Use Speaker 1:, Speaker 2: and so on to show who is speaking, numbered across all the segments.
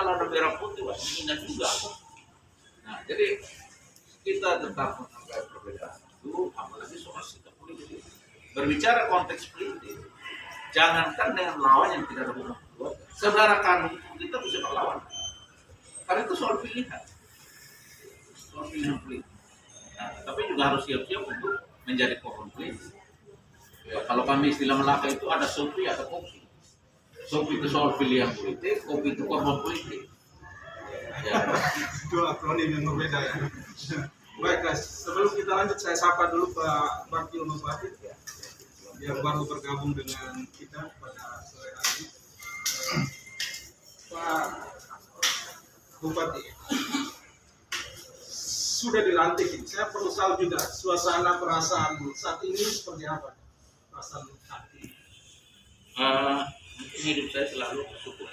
Speaker 1: celana merah putih, wah hina juga. Nah, jadi kita tetap menghargai perbedaan itu, apalagi soal sikap politik. Berbicara konteks politik, jangankan dengan lawan yang tidak ada hubungan keluarga, saudara kandung kita bisa berlawan. Karena itu soal pilihan politik. Nah, tapi juga harus siap-siap untuk menjadi korban politik. Ya, kalau kami istilah Melaka itu ada sopi, ada kopi. Sopi itu soal pilihan politik, kopi itu korban politik. Ya.
Speaker 2: Itu akronim yang berbeda ya. Baik guys, sebelum kita lanjut saya sapa dulu Pak Bakil Bupati yang baru bergabung dengan kita pada sore hari ini. Pak Bupati, sudah dilantik, saya perlu tahu juga suasana perasaan saat ini seperti apa? Perasaan hati.
Speaker 1: Mungkin hidup saya selalu bersyukur.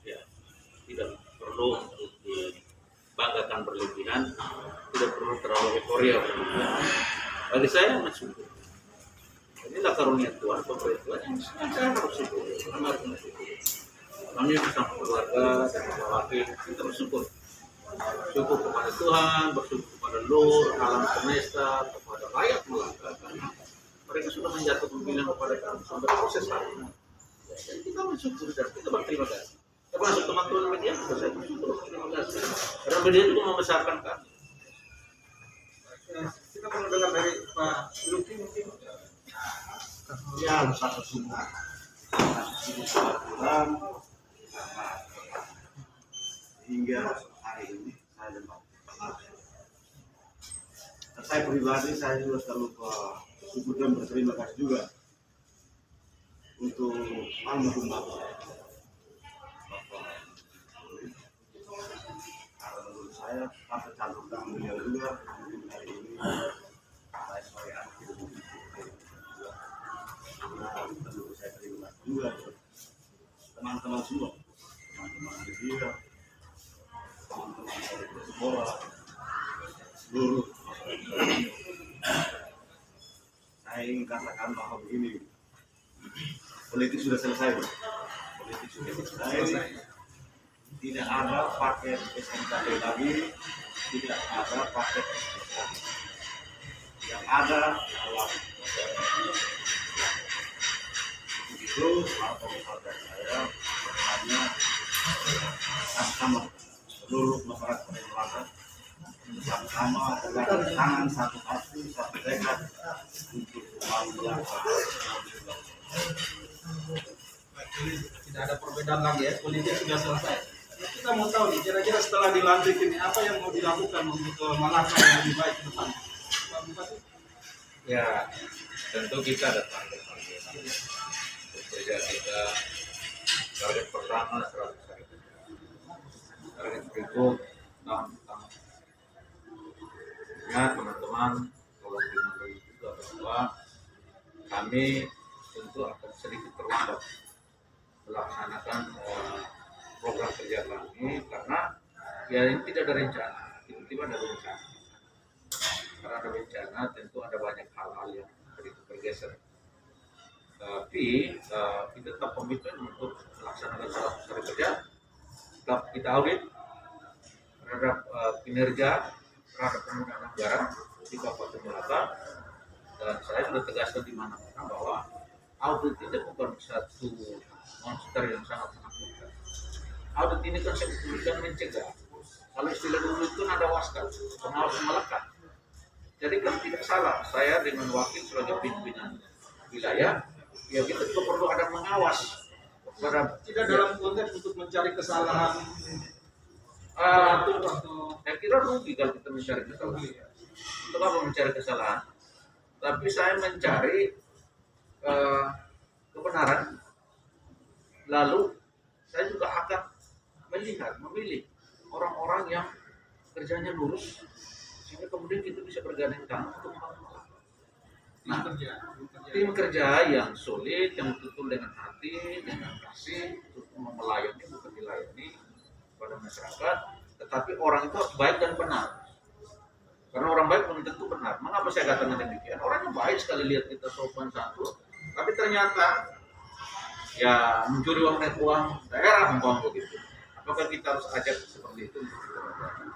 Speaker 1: Ya, tidak perlu untuk dibanggakan berlebihan, tidak perlu terlalu euforia berlebihan. Bagi saya bersyukur. Inilah karunia Tuhan, pemberi Tuhan yang saya harus syukur. Kami bersama keluarga dan wakil kita bersyukur. Bersyukur kepada Tuhan, bersyukur kepada Lur, alam semesta, kepada rakyat Melaka. Mereka sudah menjatuhkan pilihan kepada kami sampai proses hari ini. Dan kita bersyukur dan kita berterima kasih. Termasuk teman-teman media juga saya bersyukur, terima kasih. Karena media itu membesarkan kami.
Speaker 2: Kita perlu dengar dari Pak Luki mungkin.
Speaker 3: Ya, satu semua. Hingga hari ini saya dapat. Saya pribadi saya juga selalu bersyukur dan berterima kasih juga untuk almarhum Bapak. Karena menurut saya apa catatan beliau juga hari ini saya sebagai anak hidup perlu saya terima juga teman-teman semua, teman-teman media, teman-teman dari sekolah, seluruh saya ingin katakan bahwa begini, politik sudah selesai, politik sudah selesai, tidak ada paket SMKD lagi, tidak ada paket SMKD, yang ada adalah itu atau kepada saya hanya sama seluruh masyarakat Melaka sama dengan tangan satu hati satu tekad untuk Melaka.
Speaker 2: Tidak ada perbedaan lagi ya, politik sudah selesai. Kita mau tahu nih, kira-kira setelah dilantik ini apa yang mau dilakukan untuk Melaka yang lebih baik ke depan? Pak Bupati?
Speaker 1: Ya, tentu kita ada target kerja kita. Target pertama 100 hari kerja. Target berikut tahun pertama. Ya teman-teman, tolong dimengerti juga bahwa kami tentu akan sedikit terlambat melaksanakan program kerja kami karena ya ini tidak ada rencana, tiba-tiba ada rencana. Karena ada bencana tentu ada banyak hal-hal yang sedikit bergeser. Tapi kita tetap komitmen untuk melaksanakan 100 hari kerja. Tetap kita audit terhadap kinerja terhadap penggunaan anggaran di Kabupaten Melaka. Dan saya sudah tegaskan di mana-mana bahwa audit itu bukan satu monster yang sangat menakutkan. Audit ini kan bukan mencegah. Kalau istilah dulu itu ada waskat, pengawas melekat. Jadi kan tidak salah saya dengan wakil sebagai pimpinan wilayah, ya kita juga perlu ada mengawas.
Speaker 2: Tidak dalam konteks untuk mencari kesalahan.
Speaker 1: Saya kira rugi kalau kita mencari kesalahan. Untuk apa mencari kesalahan? Tapi saya mencari kebenaran. Lalu saya juga akan memilih orang-orang yang kerjanya lurus, sehingga kemudian kita bisa bergandeng tangan untuk membangun. Nah, tim kerja yang solid, yang betul dengan hati, dengan kasih, untuk melayani, bukan dilayani pada masyarakat, tetapi orang itu harus baik dan benar. Karena orang baik belum tentu benar. Mengapa saya katakan demikian? Orangnya baik sekali, lihat kita sopan santun, tapi ternyata ya mencuri uang daerah membuang begitu. Maka kita harus ajak seperti itu untuk kita berjalan.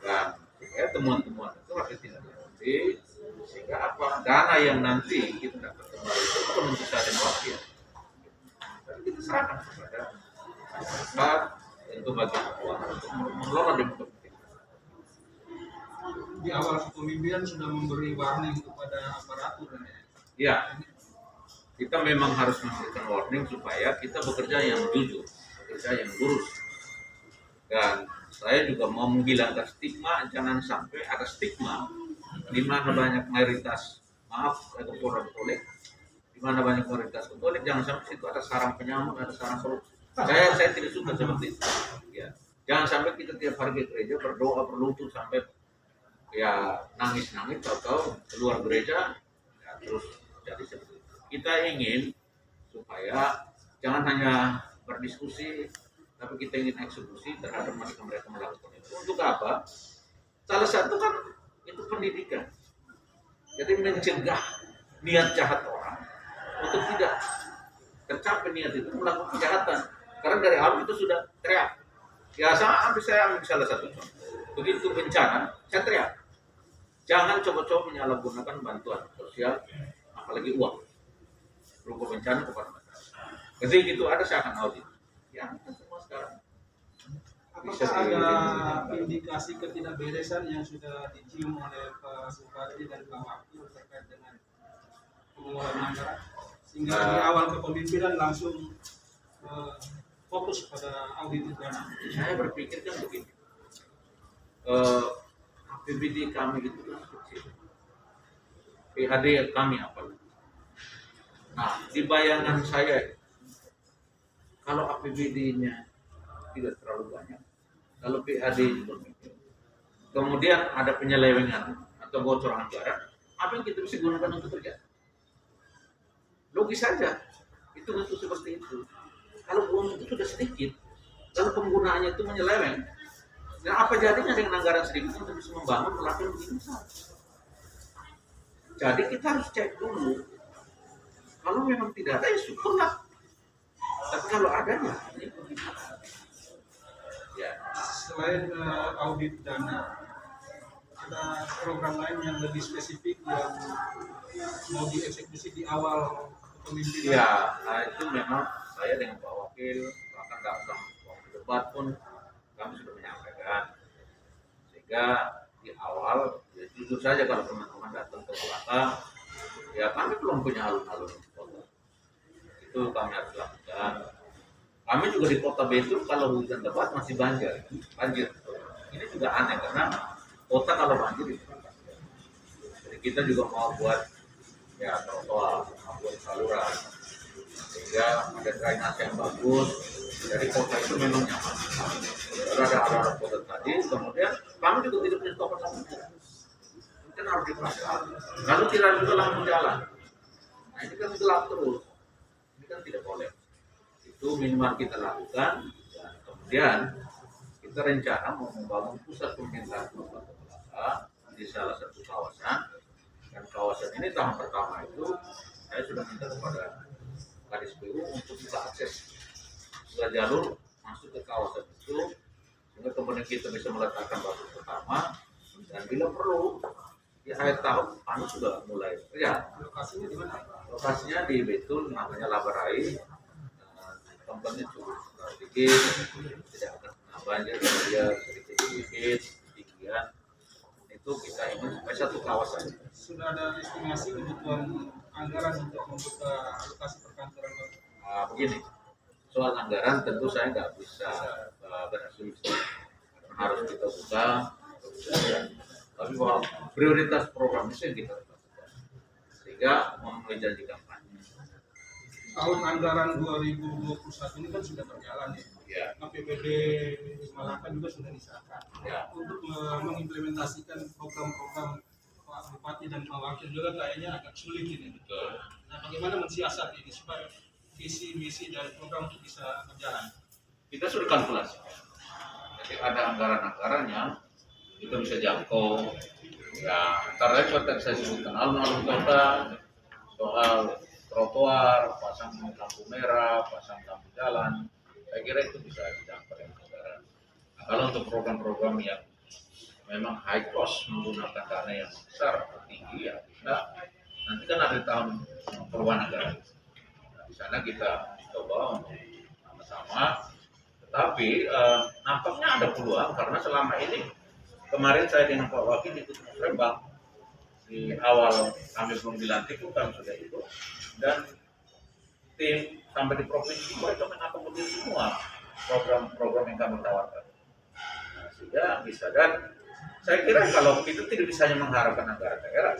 Speaker 1: Dan supaya temuan-temuan itu harus ditindaklanjuti, sehingga apa dana yang nanti kita dapat kembali itu bukan untuk saya dan wakil, tapi kita serahkan kepada masyarakat, tentu bagian keuangan untuk mengelola demokrasi.
Speaker 2: Di awal kepemimpinan sudah memberi warning kepada aparatur ya.
Speaker 1: Ya, kita memang harus memberikan warning supaya kita bekerja yang jujur, bekerja yang lurus. Dan saya juga mau menghilangkan stigma, jangan sampai ada stigma di mana banyak mayoritas, maaf, saya kurang kolek, di mana banyak mayoritas Katolik, jangan sampai situ ada sarang penyamun, ada sarang korupsi. Saya tidak suka seperti itu. Ya, jangan sampai kita tiap hari ke gereja berdoa berlutut sampai ya nangis-nangis, atau keluar gereja ya, terus jadi seperti itu. Kita ingin supaya jangan hanya berdiskusi, tapi kita ingin eksekusi terhadap mereka melakukan itu. Untuk apa? Salah satu kan itu pendidikan. Jadi mencegah niat jahat orang untuk tidak tercapai niat itu melakukan kejahatan. Karena dari awal itu sudah teriak. Ya saya ambil salah satu contoh. Begitu bencana, saya teriak. Jangan coba-coba menyalahgunakan bantuan sosial, apalagi uang berupa bencana kepada masyarakat. Ketika itu ada, saya akan audit. Ya, kita semua sekarang.
Speaker 2: Apakah ada indikasi ketidakberesan yang sudah dicium oleh Pak Supadi dan Pak Wakil terkait dengan pengelolaan anggaran, sehingga di awal kepemimpinan langsung fokus pada audit dana?
Speaker 1: Saya berpikir kan begini, APBD kami itu kan kecil, PAD kami apa? Nah, di bayangan saya, kalau APBD-nya tidak terlalu banyak, kalau PAD juga kecil, kemudian ada penyelewengan atau bocor anggaran, apa yang kita bisa gunakan untuk kerja? Logis saja, itu seperti itu. Kalau uang itu sudah sedikit, kalau penggunaannya itu menyeleweng, dan apa jadinya dengan anggaran sedikit untuk bisa membangun pelatihan begini besar? Jadi kita harus cek dulu. Kalau memang tidak ada, ya syukurlah. Tapi kalau adanya, ini ya.
Speaker 2: Selain audit dana, ada program lain yang lebih spesifik yang mau dieksekusi di awal kepemimpinan?
Speaker 1: Ya, nah itu memang saya dengan Pak Wakil, bahkan datang waktu debat pun kami sudah menyampaikan. Sehingga di awal, ya jujur saja kalau teman-teman datang ke belakang, ya kami belum punya alun-alun kota. Itu kami harus lakukan. Kami juga di kota Betul kalau hujan lebat masih banjir. Ini juga aneh karena kota kalau banjir itu. Jadi kita juga mau buat ya trotoar, mau buat saluran, sehingga ada drainase yang bagus. Jadi kota itu memang nyaman. Kalau ada arah kota tadi, kemudian kami juga tidak punya toko sampah. Kan harus dipasang. Lalu tidak juga lampu jalan. Nah ini kan gelap terus. Ini kan tidak boleh. Itu minimal kita lakukan. Dan kemudian kita rencana mau membangun pusat pemerintahan Kabupaten Kelapa di salah satu kawasan. Dan kawasan ini tahap pertama itu saya sudah minta kepada Kadis PU untuk buka akses dua jalur masuk ke kawasan itu, sehingga kemudian kita bisa meletakkan batu pertama, dan bila perlu di akhir tahun kami sudah mulai kerja.
Speaker 2: Lokasinya di mana?
Speaker 1: Lokasinya di Betul, namanya Labarai. Tempatnya cukup sedikit, tidak akan kena banjir, dia sedikit ketinggian. Itu kita ingin supaya satu kawasan.
Speaker 2: Sudah ada estimasi kebutuhan anggaran untuk membuka lokasi perkantoran?
Speaker 1: Begini, soal anggaran tentu saya nggak bisa berasumsi, harus kita buka, tapi bahwa prioritas program itu yang kita lakukan, sehingga memenuhi janji kampanye.
Speaker 2: Tahun anggaran 2021 ini kan sudah berjalan ya.
Speaker 1: Ya.
Speaker 2: APBD Malaka juga sudah disahkan.
Speaker 1: Ya.
Speaker 2: Untuk mengimplementasikan program-program Pak Bupati dan Pak Wakil juga kayaknya agak sulit ini.
Speaker 1: Betul.
Speaker 2: Nah, bagaimana mensiasat ini supaya visi misi dan program itu bisa berjalan?
Speaker 1: Kita sudah kalkulasi. Jadi ada anggaran-anggarannya, kita bisa jangkau. Ya, antara lain seperti saya sebutkan alun-alun kota, soal trotoar, pasang lampu merah, pasang lampu jalan, Saya kira itu bisa didapat oleh negara. Nah, kalau untuk program-program yang memang high cost menggunakan dana yang besar atau tinggi ya kita nanti kan ada tahun perubahan negara. Nah, di sana kita coba untuk sama-sama. Tetapi nampaknya ada peluang karena selama ini kemarin saya dengan Pak Wakil ikut Musrembang di awal kami belum dilantik pun kami sudah itu dan tim sampai di provinsi mereka mengakomodir semua program-program yang kami tawarkan. Nah, sehingga bisa dan saya kira kalau itu tidak bisa hanya mengharapkan anggaran daerah.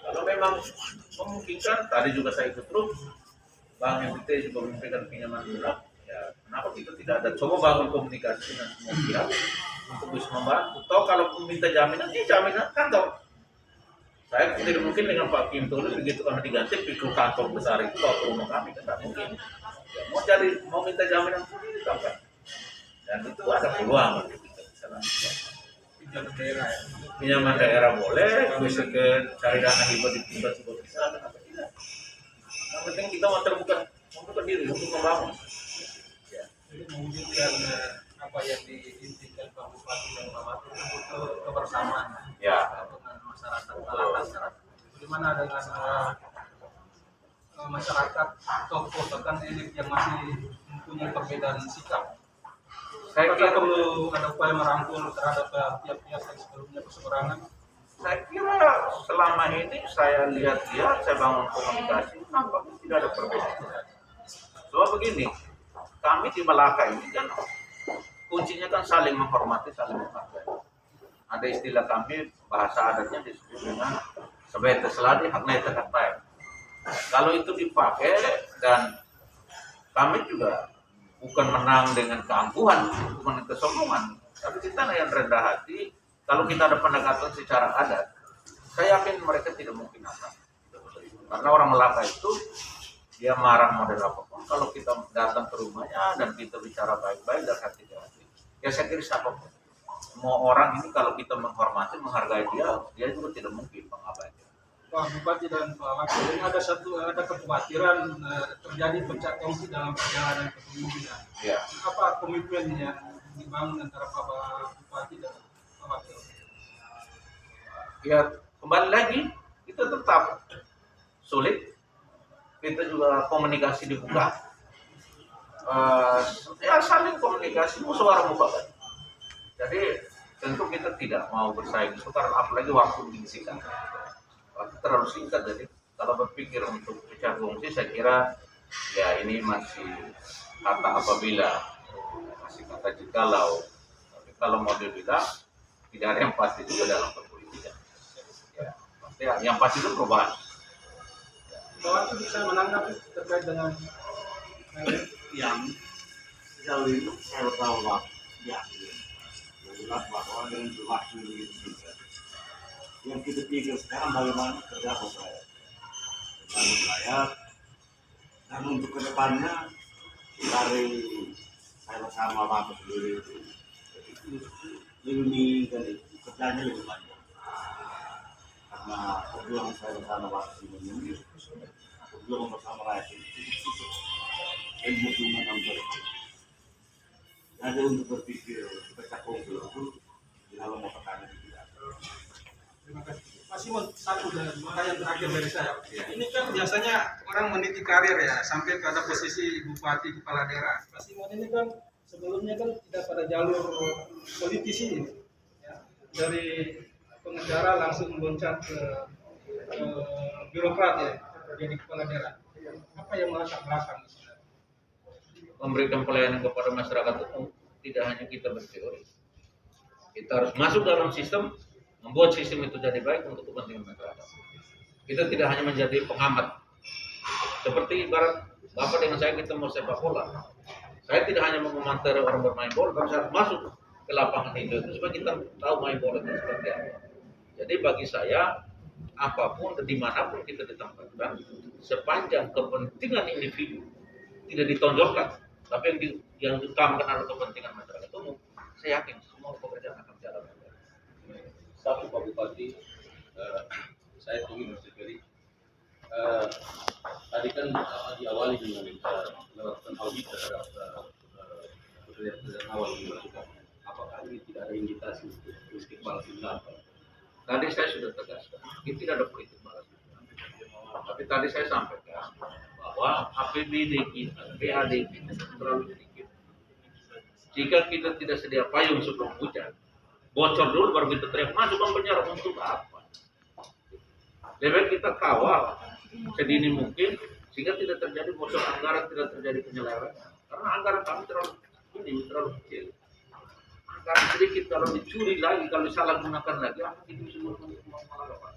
Speaker 1: Kalau memang memungkinkan, tadi juga saya ikut terus, Bang MPT juga memberikan pinjaman murah, ya kenapa kita tidak ada coba bangun komunikasi dengan semua pihak untuk bisa membantu. Toh kalau meminta jaminan, ini jaminan kantor. Saya tidak mungkin dengan Pak Kim Tolu begitu kami diganti pikul kantor besar itu bawa ke rumah kami, kan tidak mungkin. Ya, mau minta jaminan pun ini kan. Dan itu ada peluang untuk kita bisa lakukan.
Speaker 2: Pinjaman daerah ya.
Speaker 1: Pinjaman daerah boleh, bisa ke cari dana hibah di pusat juga bisa, kenapa tidak? Yang penting kita mau membuka diri untuk membangun. Ya.
Speaker 2: Jadi mewujudkan apa yang diinginkan Pak Bupati dan Pak Wakil itu butuh kebersamaan
Speaker 1: Ya.
Speaker 2: dengan masyarakat. Bagaimana dengan masyarakat tokoh bahkan elit yang masih mempunyai perbedaan sikap?
Speaker 1: Saya
Speaker 2: Apakah
Speaker 1: kira,
Speaker 2: perlu ada upaya merangkul terhadap pihak-pihak yang sebelumnya berseberangan?
Speaker 1: saya kira selama ini saya lihat-lihat, saya bangun komunikasi, nampaknya tidak ada perbedaan. Soal begini, kami di Melaka ini kan kuncinya kan saling menghormati, saling menghargai. Ada istilah kami bahasa adatnya disebut dengan sebete seladi hakna itu kata. Kalau itu dipakai dan kami juga bukan menang dengan keangkuhan, bukan dengan kesombongan, tapi kita yang rendah hati. Kalau kita ada pendekatan secara adat, saya yakin mereka tidak mungkin akan. Karena orang Melaka itu dia marah model apapun. Kalau kita datang ke rumahnya dan kita bicara baik-baik dan hati ke hati, ya saya kira siapapun. Semua orang ini kalau kita menghormati, menghargai dia juga tidak mungkin mengabaikan.
Speaker 2: Pak Bupati dan Pak Wakil, ini ada kekhawatiran terjadi pecah kongsi dalam perjalanan kepemimpinan.
Speaker 1: Ya.
Speaker 2: Apa komitmen yang dibangun antara Pak Bupati dan Pak Wakil?
Speaker 1: Ya kembali lagi kita tetap sulit, kita juga komunikasi dibuka, ya saling komunikasi musyawarah mufakat. Jadi tentu kita tidak mau bersaing sukar, apalagi waktu disingkat, waktu terlalu singkat. Jadi kalau berpikir untuk pecah kongsi, saya kira ya ini masih kata apabila, masih kata jikalau. Tapi kalau mau dibilang tidak ada yang pasti juga dalam perpolitikan. Ya, pasti yang pasti itu perubahan.
Speaker 2: Pak Wakil bisa menanggapi terkait dengan
Speaker 3: Yang sejauh itu saya tahu Pak, ya, jelas bahwa dengan berlaku itu juga. Yang kita pikir sekarang bagaimana kerja saya, dan untuk kedepannya dari saya bersama Bapak sendiri itu lebih menginginkan itu kerjanya lebih banyak karena perjuangan saya bersama Bapak ini perjuangan bersama rakyat itu susah dan butuh menanggung. Ada untuk berpikir pecah kongsi itu di dalam otak kami tidak.
Speaker 2: terima kasih. Pak Simon, satu dan pertanyaan terakhir dari saya. Ini kan biasanya orang meniti karir ya, sampai pada posisi bupati kepala daerah. Pak Simon ini kan sebelumnya kan tidak pada jalur politisi, ya. Dari pengacara langsung meloncat ke birokrat ya, jadi kepala daerah. Apa yang melatar belakang di sana?
Speaker 1: Memberikan pelayanan kepada masyarakat umum tidak hanya kita berteori, kita harus masuk dalam sistem, membuat sistem itu jadi baik untuk kepentingan masyarakat. Kita tidak hanya menjadi pengamat, seperti ibarat Bapak dengan saya, kita mau sepak bola. Saya tidak hanya mau memantau orang bermain bola, tapi saya harus masuk ke lapangan itu supaya kita tahu main bola itu seperti apa. Jadi bagi saya, apapun dan dimanapun kita ditempatkan, sepanjang kepentingan individu tidak ditonjolkan, tapi yang diutamakan adalah kepentingan masyarakat umum, saya yakin semua pekerjaan akan jalan.
Speaker 4: Satu Pak Bupati, saya ingin sekali tadi kan diawali dengan melakukan audit terhadap kerja awal dilakukan. Apakah ini tidak ada indikasi untuk politik balas dendam?
Speaker 1: Tadi saya sudah tegaskan, ini tidak ada politik balas dendam. Tapi tadi saya sampaikan bahwa APBD kita, PAD kita terlalu sedikit. Jika kita tidak sedia payung sebelum hujan, bocor dulu baru kita teriak masukkan penjara untuk apa? Lebih baik kita kawal sedini mungkin sehingga tidak terjadi bocor anggaran, tidak terjadi penyelewengan. Karena anggaran kami terlalu kecil. Anggaran sedikit kalau dicuri lagi, kalau disalahgunakan lagi, apa itu semua malah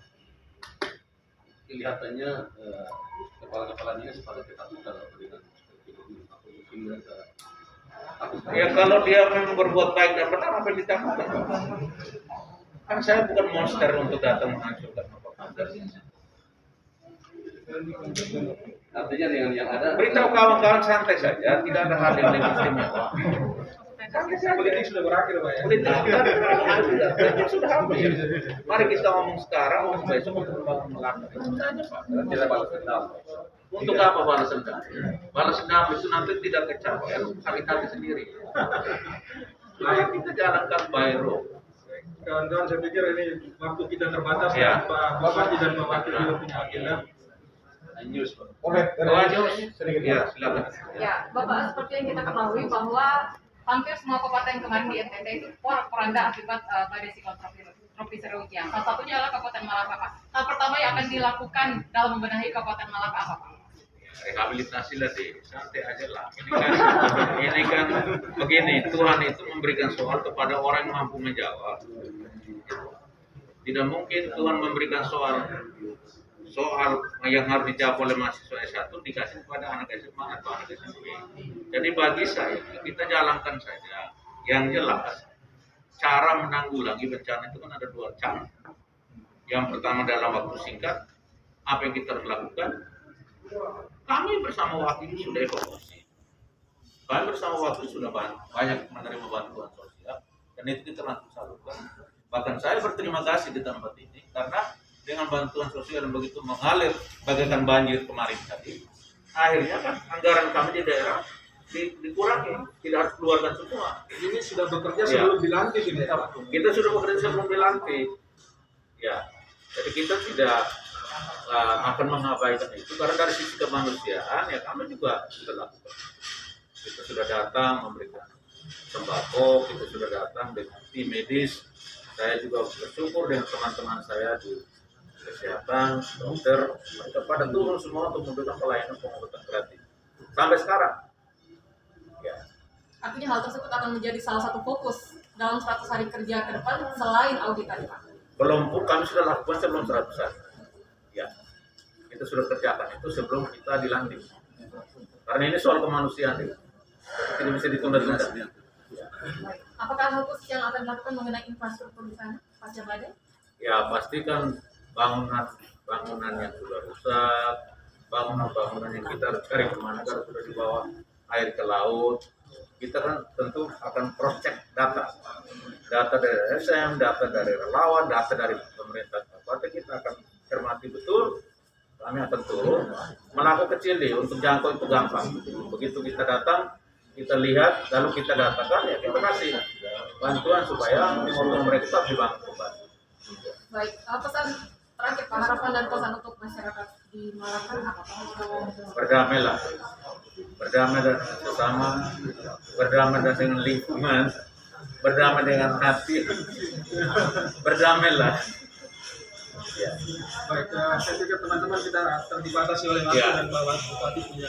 Speaker 4: Kelihatannya kepala-kepala dinas pada ketakutan dengan seperti ini. Mungkin mereka
Speaker 1: ya kalau dia memang berbuat baik dan benar apa yang ditakutkan? Kan saya bukan monster untuk datang menghancurkan apa-apa.
Speaker 4: artinya dengan yang ada
Speaker 1: Beritahu kawan-kawan santai saja, tidak ada hal yang lebih istimewa.
Speaker 2: Politik sudah berakhir, Pak ya.
Speaker 1: Politik sudah habis. Mari kita ngomong sekarang, ngomong besok untuk membangun Melaka. Itu saja, Pak.
Speaker 4: tidak balas dendam.
Speaker 1: Untuk apa balas dendam? Balas dendam itu nanti tidak kecapean, sakit hati sendiri. Ayo kita jalankan Bairo.
Speaker 2: Kawan-kawan, saya pikir ini waktu kita terbatas.
Speaker 1: Ya.
Speaker 2: Pak Bupati dan Pak Wakil juga punya agenda.
Speaker 4: News, Pak.
Speaker 1: Ya, silakan.
Speaker 5: Ya, Bapak, seperti yang kita ketahui bahwa hampir semua kabupaten kemarin di NTT itu porak-poranda akibat badai siklon tropis Rukiang. Salah satunya adalah Kabupaten Malaka, Pak. Hal pertama yang akan dilakukan dalam membenahi Kabupaten Malaka apa, Pak?
Speaker 1: Rehabilitasi lah deh, santai aja lah. Ini kan begini, Tuhan itu memberikan soal kepada orang yang mampu menjawab. Tidak mungkin Tuhan memberikan soal yang harus dijawab oleh mahasiswa S1 dikasih kepada anak SMA atau anak SMP. Jadi bagi saya kita jalankan saja yang jelas. Cara menanggulangi bencana itu kan ada dua cara. Yang pertama dalam waktu singkat, apa yang kita harus lakukan? Kami bersama wakil sudah evakuasi. Kami bersama wakil sudah banyak menerima bantuan sosial dan itu kita langsung salurkan. Bahkan saya berterima kasih di tempat ini karena dengan bantuan sosial yang begitu mengalir bagaikan banjir kemarin tadi, akhirnya kan anggaran kami di daerah dikurangi, tidak harus keluarkan semua.
Speaker 2: Ini sudah bekerja sebelum dilantik ini.
Speaker 1: Kita sudah bekerja sebelum dilantik. Ya, jadi kita tidak akan mengabaikan itu karena dari sisi kemanusiaan ya kami juga sudah lakukan. Kita sudah datang memberikan sembako, kita sudah datang dengan tim medis. Saya juga bersyukur dengan teman-teman saya di kesehatan, dokter, mereka pada turun semua untuk memberikan pelayanan pengobatan gratis. Sampai sekarang. Ya.
Speaker 5: Artinya hal tersebut akan menjadi salah satu fokus dalam 100 hari kerja ke depan selain audit tadi, Pak.
Speaker 1: Belum pun kami sudah lakukan sebelum 100 hari. Ya. Kita sudah kerjakan itu sebelum kita dilantik. Karena ini soal kemanusiaan. Tidak bisa ditunda-tunda.
Speaker 5: Apakah hal khusus yang akan dilakukan mengenai infrastruktur di sana pasca badai?
Speaker 1: Ya pastikan bangunan yang sudah rusak, bangunan yang kita harus cari kemana kalau sudah dibawa air ke laut. Kita kan tentu akan cross check data dari SM, data dari relawan, data dari pemerintah kabupaten. Kita akan cermati betul. Kami akan turun. Melangkah kecil deh untuk jangkau itu gampang. Begitu kita datang, kita lihat, lalu kita datakan ya kita kasih bantuan supaya mobil mereka tetap dibangun kembali.
Speaker 5: Baik, pesan terakhir Pak, harapan dan pesan untuk masyarakat di Malaka apa Pak?
Speaker 1: Berdamai dan sesama, berdamai dengan lingkungan, berdamai dengan hati, berdamailah. Ya.
Speaker 2: Baik, saya pikir teman-teman kita terdibatasi oleh waktu dan Pak Bupati punya